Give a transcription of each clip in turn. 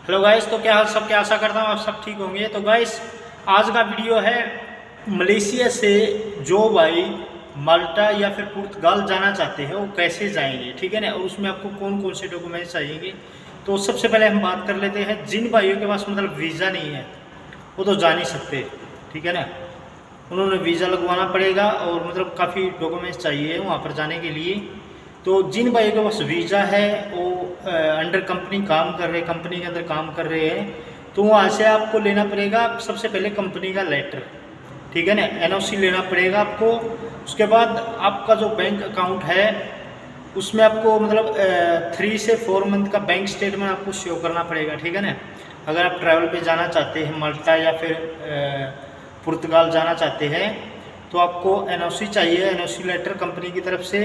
Hello guys, तो क्या हाल सबके, आशा करता हूँ आप सब ठीक होंगे। तो गाइस आज का वीडियो है मलेशिया से जो भाई माल्टा या फिर पुर्तगाल जाना चाहते हैं वो कैसे जाएंगे, ठीक है ना। और उसमें आपको कौन कौन से डॉक्यूमेंट्स चाहिए। तो सबसे पहले हम बात कर लेते हैं जिन भाइयों के पास मतलब वीज़ा नहीं है वो तो जा नहीं सकते, ठीक है ना। उन्होंने वीज़ा लगवाना पड़ेगा और मतलब काफ़ी डॉक्यूमेंट्स चाहिए वहाँ पर जाने के लिए। तो जिन भाइयों के पास वीज़ा है वो अंडर कंपनी काम कर रहे, कंपनी के अंदर काम कर रहे हैं, तो वहाँ से आपको लेना पड़ेगा सबसे पहले कंपनी का लेटर, ठीक है ना। एनओसी लेना पड़ेगा आपको। उसके बाद आपका जो बैंक अकाउंट है उसमें आपको मतलब 3 से 4 मंथ का बैंक स्टेटमेंट आपको शो करना पड़ेगा, ठीक है ना। अगर आप ट्रैवल पे जाना चाहते हैं माल्टा या फिर पुर्तगाल जाना चाहते हैं तो आपको एनओसी चाहिए, एनओसी लेटर कंपनी की तरफ से,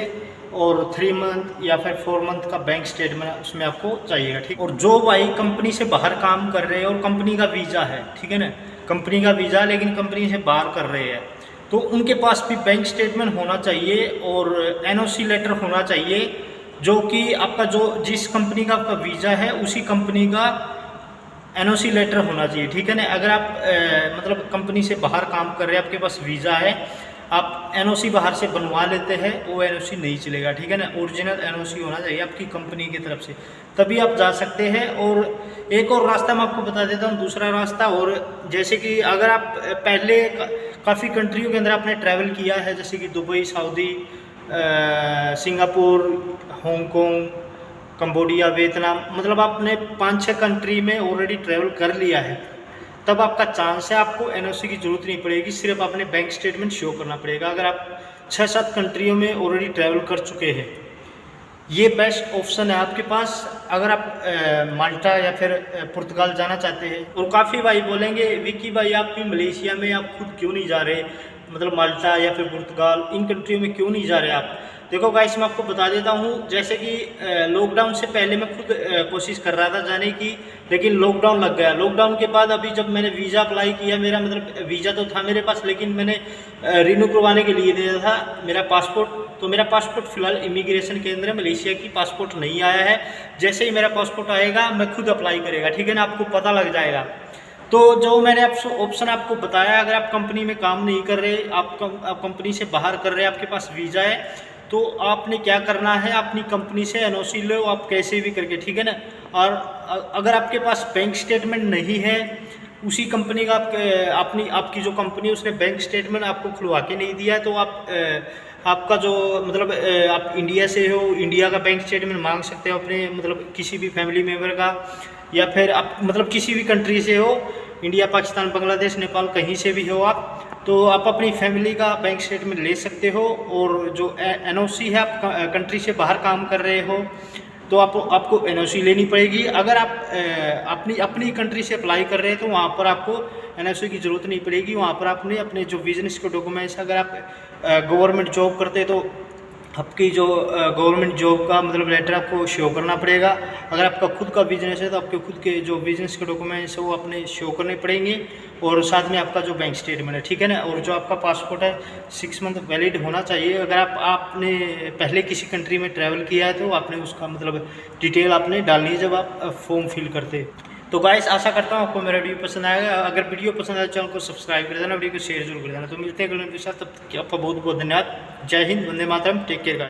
और 3 मंथ या फिर 4 मंथ का बैंक स्टेटमेंट उसमें आपको चाहिएगा, ठीक। और जो भाई कंपनी से बाहर काम कर रहे हैं और कंपनी का वीज़ा है, ठीक है ना, कंपनी का वीज़ा लेकिन कंपनी से बाहर कर रहे हैं, तो उनके पास भी बैंक स्टेटमेंट होना चाहिए और एनओसी लेटर होना चाहिए, जो कि आपका जो जिस कंपनी का आपका वीज़ा है उसी कंपनी का एनओसी लेटर होना चाहिए, ठीक है ना। अगर आप मतलब कंपनी से बाहर काम कर रहे हैं, आपके पास वीज़ा है, आप एनओसी बाहर से बनवा लेते हैं, वो एनओसी नहीं चलेगा, ठीक है ना। ओरिजिनल एनओसी होना चाहिए आपकी कंपनी की तरफ से, तभी आप जा सकते हैं। और एक और रास्ता मैं आपको बता देता हूँ, दूसरा रास्ता। और जैसे कि अगर आप पहले काफ़ी कंट्रियों के अंदर आपने ट्रैवल किया है, जैसे कि Dubai, Saudi, Singapore, Hong Kong, Cambodia, Vietnam, मतलब आपने 5-6 कंट्री में ऑलरेडी ट्रैवल कर लिया है, तब आपका चांस है आपको एनओसी की ज़रूरत नहीं पड़ेगी, सिर्फ अपने बैंक स्टेटमेंट शो करना पड़ेगा। अगर आप 6-7 कंट्रियों में ऑलरेडी ट्रैवल कर चुके हैं, ये बेस्ट ऑप्शन है आपके पास अगर आप माल्टा या फिर पुर्तगाल जाना चाहते हैं। और काफ़ी भाई बोलेंगे विकी भाई आप भी मलेशिया में आप खुद क्यों नहीं जा रहे, मतलब माल्टा या फिर पुर्तगाल इन कंट्रियों में क्यों नहीं जा रहे आप। देखो गाइस, मैं आपको बता देता हूँ, जैसे कि लॉकडाउन से पहले मैं खुद कोशिश कर रहा था जाने की, लेकिन लॉकडाउन लग गया। लॉकडाउन के बाद अभी जब मैंने वीज़ा अप्लाई किया, मेरा मतलब वीज़ा तो था मेरे पास, लेकिन मैंने रिन्यू करवाने के लिए दिया था मेरा पासपोर्ट। तो मेरा पासपोर्ट फिलहाल इमिग्रेशन के अंदर है, मलेशिया की पासपोर्ट नहीं आया है। जैसे ही मेरा पासपोर्ट आएगा मैं खुद अप्लाई करेगा, ठीक है ना, आपको पता लग जाएगा। तो जो मैंने ऑप्शन आपको बताया, अगर आप कंपनी में काम नहीं कर रहे, आप कंपनी से बाहर कर रहे हैं, आपके पास वीज़ा है, तो आपने क्या करना है, अपनी कंपनी से एनओसी लो आप कैसे भी करके, ठीक है ना। और अगर आपके पास बैंक स्टेटमेंट नहीं है, उसी कंपनी का आपकी जो कंपनी है उसने बैंक स्टेटमेंट आपको खुलवा के नहीं दिया है, तो आपका जो मतलब आप इंडिया से हो, इंडिया का बैंक स्टेटमेंट मांग सकते हो अपने मतलब किसी भी फैमिली मेम्बर का, या फिर आप मतलब किसी भी कंट्री से हो, इंडिया, पाकिस्तान, बांग्लादेश, नेपाल, कहीं से भी हो आप, तो आप अपनी फैमिली का बैंक स्टेटमेंट ले सकते हो। और जो एनओसी है, आप कंट्री से बाहर काम कर रहे हो तो आपको एनओसी लेनी पड़ेगी। अगर आप अपनी कंट्री से अप्लाई कर रहे हैं तो वहाँ पर आपको एनओसी की ज़रूरत नहीं पड़ेगी। वहाँ पर आपने अपने जो बिजनेस के डॉक्यूमेंट्स, अगर आप गवर्नमेंट जॉब करते हैं तो आपकी जो गवर्नमेंट जॉब का मतलब लेटर आपको शो करना पड़ेगा। अगर आपका खुद का बिजनेस है तो आपके खुद के जो बिजनेस के डॉक्यूमेंट्स है वो अपने शो करने पड़ेंगे, और साथ में आपका जो बैंक स्टेटमेंट है, ठीक है ना। और जो आपका पासपोर्ट है 6 मंथ वैलिड होना चाहिए। अगर आपने पहले किसी कंट्री में ट्रैवल किया है तो आपने उसका मतलब डिटेल आपने डालनी है जब आप फॉर्म फिल करते हैं। तो गाइस, आशा करता हूँ आपको मेरा वीडियो पसंद आएगा। अगर वीडियो पसंद आए चैनल को सब्सक्राइब कर देना, वीडियो को शेयर जरूर कर देना। तो मिलते हैं अगले वीडियो के साथ, तब तक आपका बहुत बहुत धन्यवाद। जय हिंद, वंदे मातरम, टेक केयर।